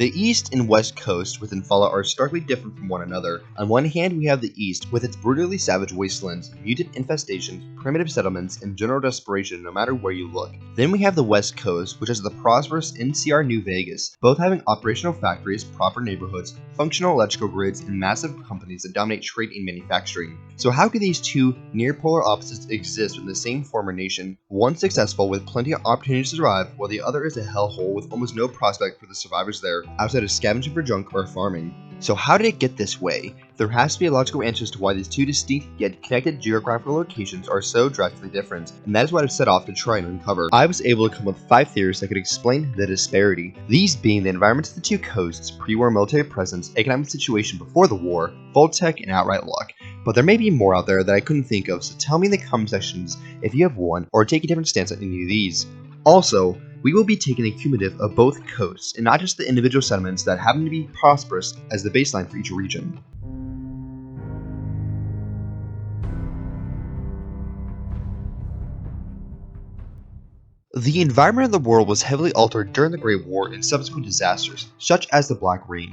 The east and west coasts within Fallout are starkly different from one another. On one hand, we have the east with its brutally savage wastelands, mutant infestations, primitive settlements, and general desperation no matter where you look. Then we have the west coast, which has the prosperous NCR New Vegas, both having operational factories, proper neighborhoods, functional electrical grids, and massive companies that dominate trade and manufacturing. So how could these two near polar opposites exist within the same former nation, one successful with plenty of opportunities to survive, while the other is a hellhole with almost no prospect for the survivors there, outside of scavenging for junk or farming? So how did it get this way? There has to be a logical answer as to why these two distinct yet connected geographical locations are so drastically different, and that is what I've set off to try and uncover. I was able to come up with 5 theories that could explain the disparity, these being the environments of the two coasts, pre-war military presence, economic situation before the war, full tech, and outright luck. But there may be more out there that I couldn't think of, so tell me in the comment sections if you have one, or take a different stance on any of these. Also, we will be taking a cumulative of both coasts, and not just the individual settlements that happen to be prosperous as the baseline for each region. The environment of the world was heavily altered during the Great War and subsequent disasters, such as the Black Rain,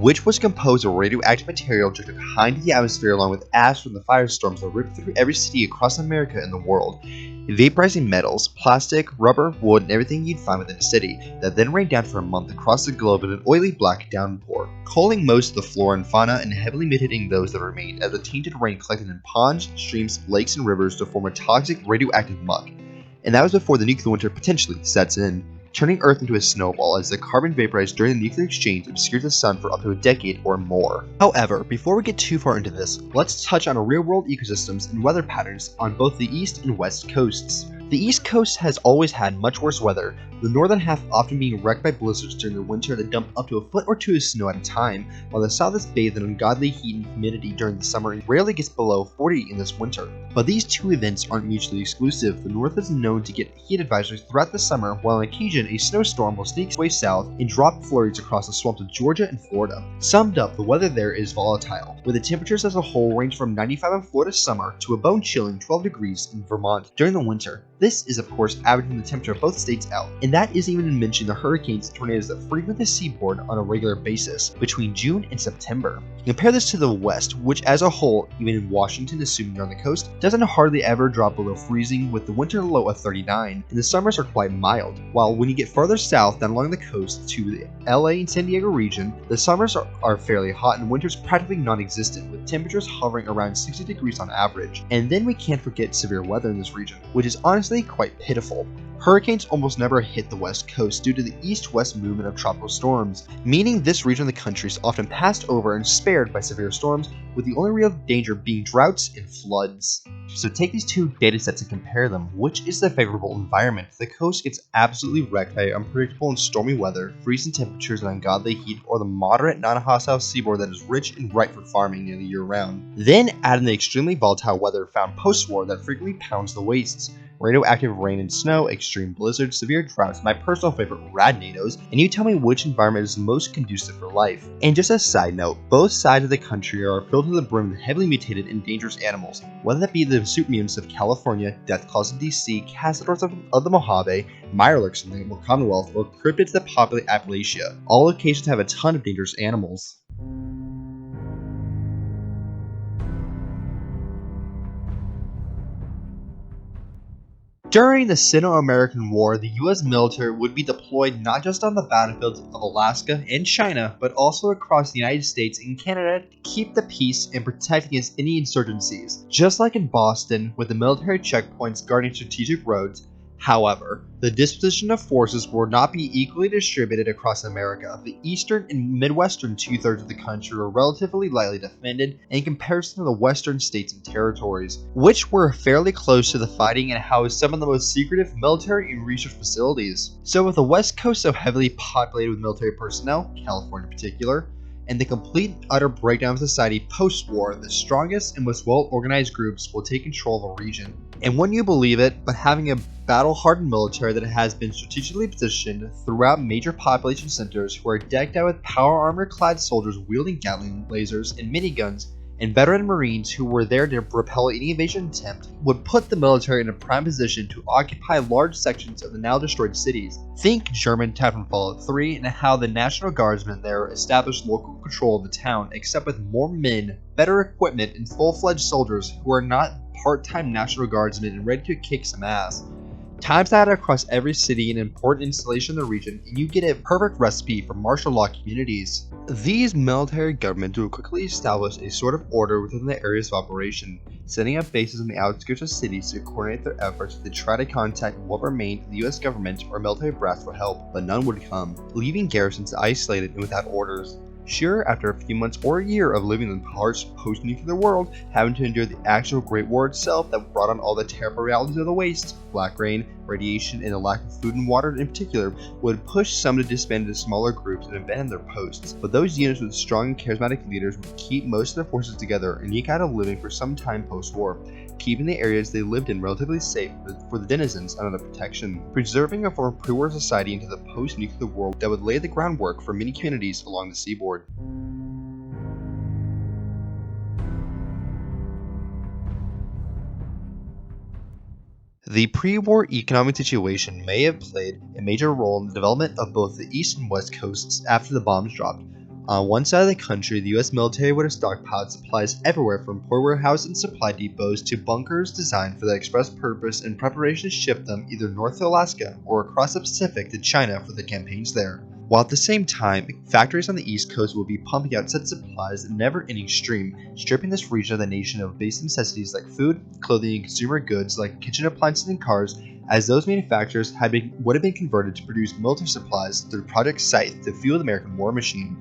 which was composed of radioactive material ejected high into the atmosphere along with ash from the firestorms that ripped through every city across America and the world, vaporizing metals, plastic, rubber, wood, and everything you'd find within a city, that then rained down for a month across the globe in an oily black downpour, culling most of the flora and fauna and heavily mitigating those that remained as the tainted rain collected in ponds, streams, lakes, and rivers to form a toxic radioactive muck. And that was before the nuclear winter potentially sets in, turning Earth into a snowball as the carbon vaporized during the nuclear exchange obscured the sun for up to a decade or more. However, before we get too far into this, let's touch on real-world ecosystems and weather patterns on both the east and west coasts. The east coast has always had much worse weather, the northern half often being wrecked by blizzards during the winter that dump up to a foot or two of snow at a time, while the south is bathed in ungodly heat and humidity during the summer and rarely gets below 40 in this winter. But these two events aren't mutually exclusive. The north is known to get heat advisories throughout the summer, while on occasion a snowstorm will sneak its way south and drop flurries across the swamps of Georgia and Florida. Summed up, the weather there is volatile, with the temperatures as a whole range from 95 in Florida summer to a bone-chilling 12 degrees in Vermont during the winter. This is of course averaging the temperature of both states out, and that isn't even to mention the hurricanes and tornadoes that frequent the seaboard on a regular basis between June and September. Compare this to the west, which as a whole, even in Washington assuming you're on the coast, doesn't hardly ever drop below freezing, with the winter low of 39, and the summers are quite mild, while when you get further south down along the coast to the LA and San Diego region, the summers are fairly hot and winters practically non-existent, with temperatures hovering around 60 degrees on average. And then we can't forget severe weather in this region, which is honestly quite pitiful. Hurricanes almost never hit the west coast due to the east-west movement of tropical storms, meaning this region of the country is often passed over and spared by severe storms, with the only real danger being droughts and floods. So take these two datasets and compare them. Which is the favorable environment? The coast gets absolutely wrecked by unpredictable and stormy weather, freezing temperatures and ungodly heat, or the moderate, non-hostile seaboard that is rich and ripe for farming nearly year-round. Then add in the extremely volatile weather found post-war that frequently pounds the wastes. Radioactive rain and snow, extreme blizzards, severe droughts, my personal favorite, radnados, and you tell me which environment is most conducive for life. And just a side note, both sides of the country are filled to the brim with heavily mutated and dangerous animals, whether that be the super mutants of California, Deathclaws of DC, Castadors of the Mojave, Mirelurks in the Commonwealth, or cryptids that populate Appalachia. All locations have a ton of dangerous animals. During the Sino-American War, the US military would be deployed not just on the battlefields of Alaska and China, but also across the United States and Canada to keep the peace and protect against any insurgencies. Just like in Boston, with the military checkpoints guarding strategic roads. However, the disposition of forces will not be equally distributed across America. The eastern and midwestern two-thirds of the country were relatively lightly defended in comparison to the western states and territories, which were fairly close to the fighting and housed some of the most secretive military and research facilities. So with the west coast so heavily populated with military personnel, California in particular, and the complete and utter breakdown of society post-war, the strongest and most well-organized groups will take control of a region. And wouldn't you believe it, but having a battle-hardened military that has been strategically positioned throughout major population centers who are decked out with power armor-clad soldiers wielding Gatling lasers and miniguns and veteran Marines who were there to repel any invasion attempt would put the military in a prime position to occupy large sections of the now destroyed cities. Think German town from Fallout 3 and how the National Guardsmen there established local control of the town, except with more men, better equipment, and full-fledged soldiers who are not part-time National Guardsmen and ready to kick some ass. Times that across every city and important installation in the region, and you get a perfect recipe for martial law communities. These military governments will quickly establish a sort of order within the areas of operation, setting up bases on the outskirts of cities to coordinate their efforts to try to contact what remained the US government or military brass for help, but none would come, leaving garrisons isolated and without orders. Sure, after a few months or a year of living in the harsh post-nuclear world, having to endure the actual Great War itself that brought on all the terrible realities of the waste, black rain, radiation, and the lack of food and water in particular, would push some to disband into smaller groups and abandon their posts. But those units with strong and charismatic leaders would keep most of their forces together and eke out a living for some time post-war, keeping the areas they lived in relatively safe for the denizens under their protection, preserving a form of pre-war society into the post-nuclear world that would lay the groundwork for many communities along the seaboard. The pre-war economic situation may have played a major role in the development of both the east and west coasts after the bombs dropped. On one side of the country, the US military would have stockpiled supplies everywhere from port warehouses and supply depots to bunkers designed for the express purpose in preparation to ship them either north to Alaska or across the Pacific to China for the campaigns there. While at the same time, factories on the East Coast would be pumping out such supplies in a never-ending stream, stripping this region of the nation of basic necessities like food, clothing, and consumer goods like kitchen appliances and cars, as those manufacturers would have been converted to produce military supplies through Project Scythe to fuel the American war machine.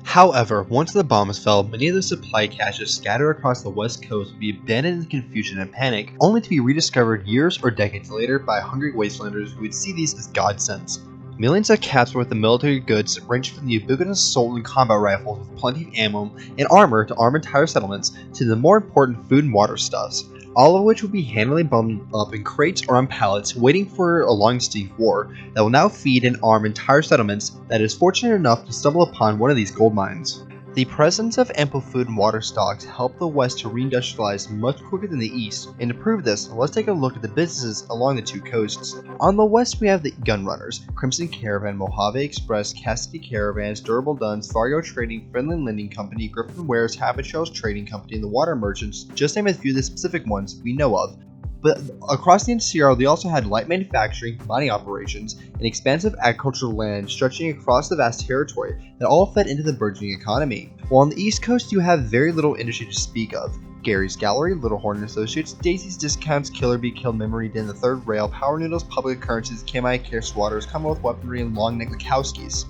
However, once the bombs fell, many of the supply caches scattered across the West Coast would be abandoned in confusion and panic, only to be rediscovered years or decades later by hungry wastelanders who would see these as godsends. Millions of caps worth of military goods ranged from the ubiquitous assault and combat rifles with plenty of ammo and armor to arm entire settlements to the more important food and water stuffs, all of which would be handily bundled up in crates or on pallets waiting for a long-steve war that will now feed and arm entire settlements that is fortunate enough to stumble upon one of these gold mines. The presence of ample food and water stocks helped the West to reindustrialize much quicker than the East, and to prove this, let's take a look at the businesses along the two coasts. On the West, we have the gun runners: Crimson Caravan, Mojave Express, Cassidy Caravans, Durable Duns, Fargo Trading, Finland Lending Company, Griffin Ware's, Habit Trails Trading Company, and the Water Merchants, just to name a few of the specific ones we know of. But across the NCR, they also had light manufacturing, mining operations, and expansive agricultural land stretching across the vast territory that all fed into the burgeoning economy. While on the East Coast, you have very little industry to speak of. Gary's Gallery, Little Horn & Associates, Daisy's Discounts, Killer Bee Kill Memory Den, The Third Rail, Power Noodles, Public Occurrences, KMI Care Swatters, Commonwealth Weaponry, and Long Neck Lukowski's,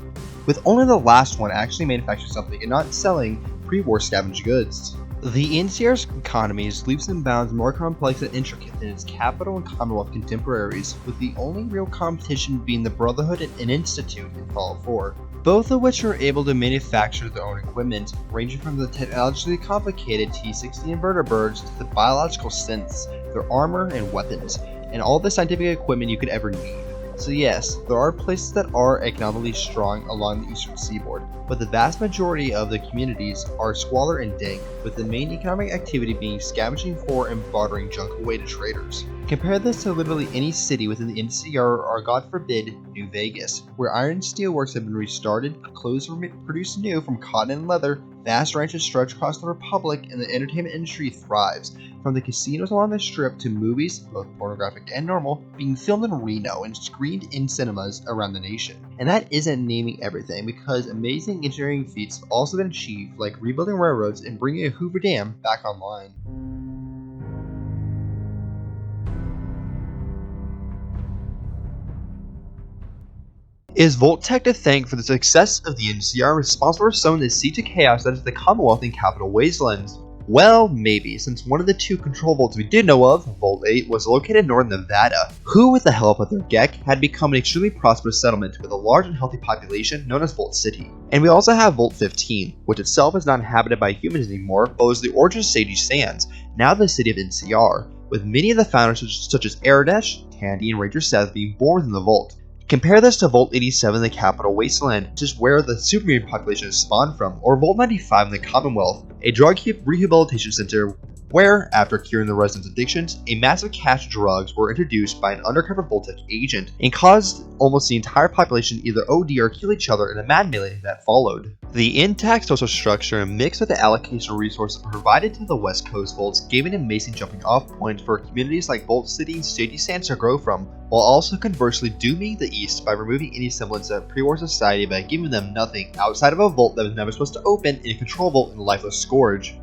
with only the last one actually manufacturing something and not selling pre-war scavenged goods. The NCR's economy is leaps and bounds more complex and intricate than its capital and Commonwealth contemporaries, with the only real competition being the Brotherhood and Institute in Fallout 4, both of which are able to manufacture their own equipment, ranging from the technologically complicated T-60 inverter birds to the biological synths, their armor and weapons, and all the scientific equipment you could ever need. So yes, there are places that are economically strong along the eastern seaboard, but the vast majority of the communities are squalor and dank, with the main economic activity being scavenging for and bartering junk away to traders. Compare this to literally any city within the NCR or, God forbid, New Vegas, where iron and steel works have been restarted, clothes are produced new from cotton and leather, vast ranches stretch across the Republic, and the entertainment industry thrives, from the casinos along the strip to movies, both pornographic and normal, being filmed in Reno and screened in cinemas around the nation. And that isn't naming everything, because amazing engineering feats have also been achieved, like rebuilding railroads and bringing a Hoover Dam back online. Is Voltech to thank for the success of the NCR responsible for sowing the seeds of chaos that is the Commonwealth and Capital Wastelands? Well, maybe, since one of the two control vaults we did know of, Vault 8, was located in northern Nevada, who, with the help of their GEC, had become an extremely prosperous settlement with a large and healthy population known as Vault City. And we also have Vault 15, which itself is not inhabited by humans anymore, but was the origin of Sagey Sands, now the city of NCR, with many of the founders such as Aradesh, Tandy, and Ranger Seth being born within the Vault. Compare this to Vault 87 in the Capital Wasteland, which is where the supermutant population is spawned from, or Vault 95 in the Commonwealth, a drug rehabilitation center where, after curing the residents' addictions, a massive cache of drugs were introduced by an undercover Voltec agent and caused almost the entire population either OD or kill each other in a mad melee that followed. The intact social structure mixed with the allocation of resources provided to the West Coast Vaults gave an amazing jumping off point for communities like Vault City and Shady Sands to grow from, while also conversely dooming the East by removing any semblance of pre-war society by giving them nothing outside of a vault that was never supposed to open and a control vault in a lifeless scourge.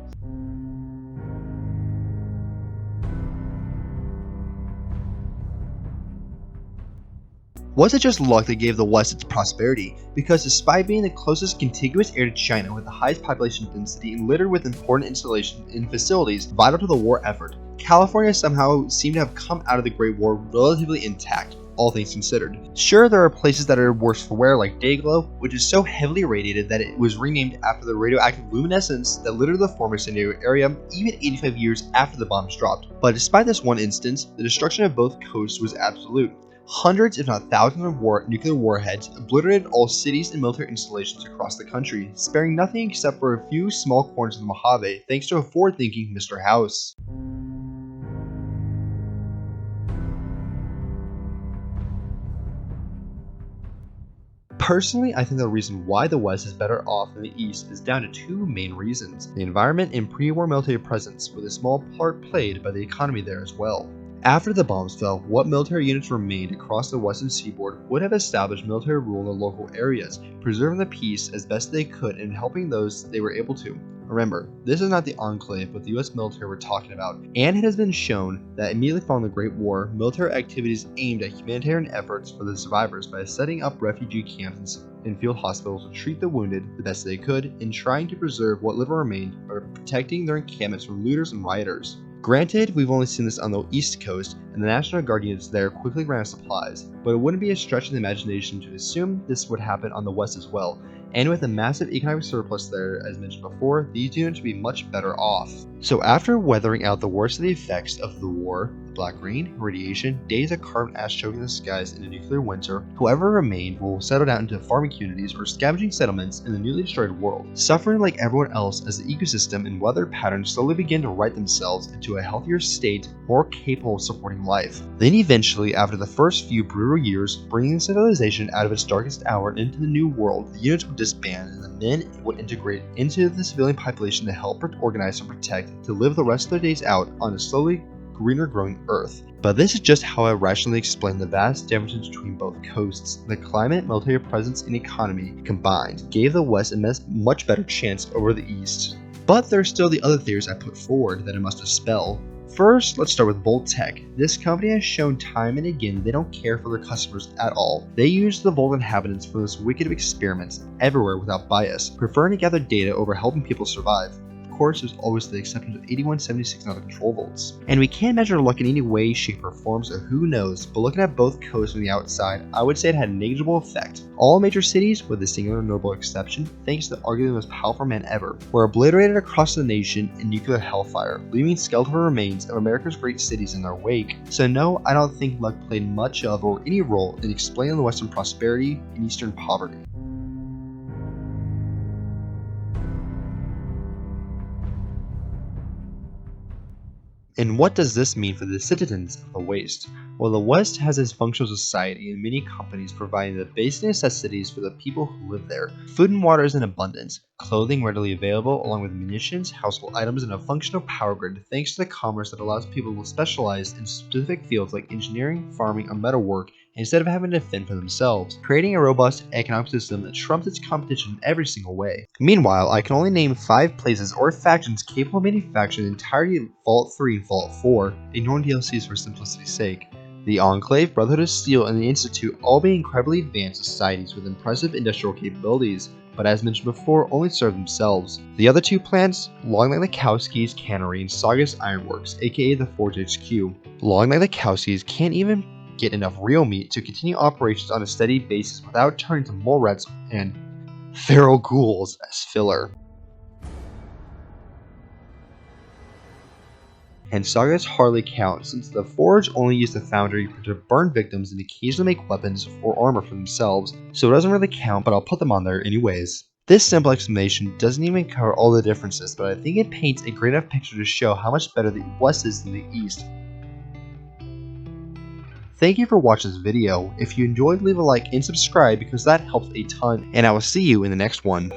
Was it just luck that gave the West its prosperity? Because despite being the closest contiguous area to China with the highest population density and littered with important installations and facilities vital to the war effort, California somehow seemed to have come out of the Great War relatively intact, all things considered. Sure, there are places that are worse for wear like Dayglow, which is so heavily irradiated that it was renamed after the radioactive luminescence that littered the former San Diego area even 85 years after the bombs dropped. But despite this one instance, the destruction of both coasts was absolute. Hundreds, if not thousands of nuclear warheads obliterated all cities and military installations across the country, sparing nothing except for a few small corners of the Mojave thanks to a forward-thinking Mr. House. Personally, I think the reason why the West is better off than the East is down to two main reasons: the environment and pre-war military presence, with a small part played by the economy there as well. After the bombs fell, what military units remained across the western seaboard would have established military rule in the local areas, preserving the peace as best they could and helping those they were able to. Remember, this is not the Enclave but the US military we're talking about, and it has been shown that immediately following the Great War, military activities aimed at humanitarian efforts for the survivors by setting up refugee camps and field hospitals to treat the wounded the best they could and trying to preserve what little remained by protecting their encampments from looters and rioters. Granted, we've only seen this on the East Coast, and the National Guard units there quickly ran out of supplies, but it wouldn't be a stretch of the imagination to assume this would happen on the West as well, and with a massive economic surplus there, as mentioned before, these units would be much better off. So after weathering out the worst of the effects of the war, black rain, radiation, days of carbon ash choking the skies in a nuclear winter, whoever remained will settle down into farming communities or scavenging settlements in the newly destroyed world, suffering like everyone else as the ecosystem and weather patterns slowly begin to right themselves into a healthier state, more capable of supporting life. Then eventually, after the first few brutal years, bringing civilization out of its darkest hour and into the new world, the units would disband and the men would integrate into the civilian population to help organize and protect, to live the rest of their days out on a slowly greener growing Earth. But this is just how I rationally explain the vast differences between both coasts. The climate, military presence, and economy combined gave the West a much better chance over the East. But there are still the other theories I put forward that I must dispel. First, let's start with Voltec. This company has shown time and again they don't care for their customers at all. They use the Volt inhabitants for this wicked of experiments everywhere without bias, preferring to gather data over helping people survive. Of course, there's always the exception of 8176 and other control volts. And we can't measure luck in any way, shape, or form, so who knows, but looking at both coasts from the outside, I would say it had a negligible effect. All major cities, with a singular notable exception, thanks to arguably the most powerful man ever, were obliterated across the nation in nuclear hellfire, leaving skeletal remains of America's great cities in their wake. So no, I don't think luck played much of or any role in explaining the Western prosperity and Eastern poverty. And what does this mean for the citizens of the West? Well, the West has its functional society and many companies providing the basic necessities for the people who live there. Food and water is in abundance, clothing readily available along with munitions, household items, and a functional power grid thanks to the commerce that allows people to specialize in specific fields like engineering, farming, or metalwork instead of having to fend for themselves, creating a robust economic system that trumps its competition in every single way. Meanwhile, I can only name 5 places or factions capable of manufacturing the entirety of Vault 3 and Vault 4, ignoring DLCs for simplicity's sake. The Enclave, Brotherhood of Steel, and the Institute all being incredibly advanced societies with impressive industrial capabilities, but as mentioned before, only serve themselves. The other 2 plants, Long Like the Kowski's Cannery and Saugus Ironworks, aka the Forge HQ. Long Like the Kowski's can't even get enough real meat to continue operations on a steady basis without turning to mole rats and feral ghouls as filler. and sagas hardly count since the Forge only used the foundry to burn victims and occasionally make weapons or armor for themselves, so it doesn't really count, but I'll put them on there anyways. This simple explanation doesn't even cover all the differences, but I think it paints a great enough picture to show how much better the West is than the East. Thank you for watching this video. If you enjoyed, leave a like and subscribe because that helps a ton, and I will see you in the next one.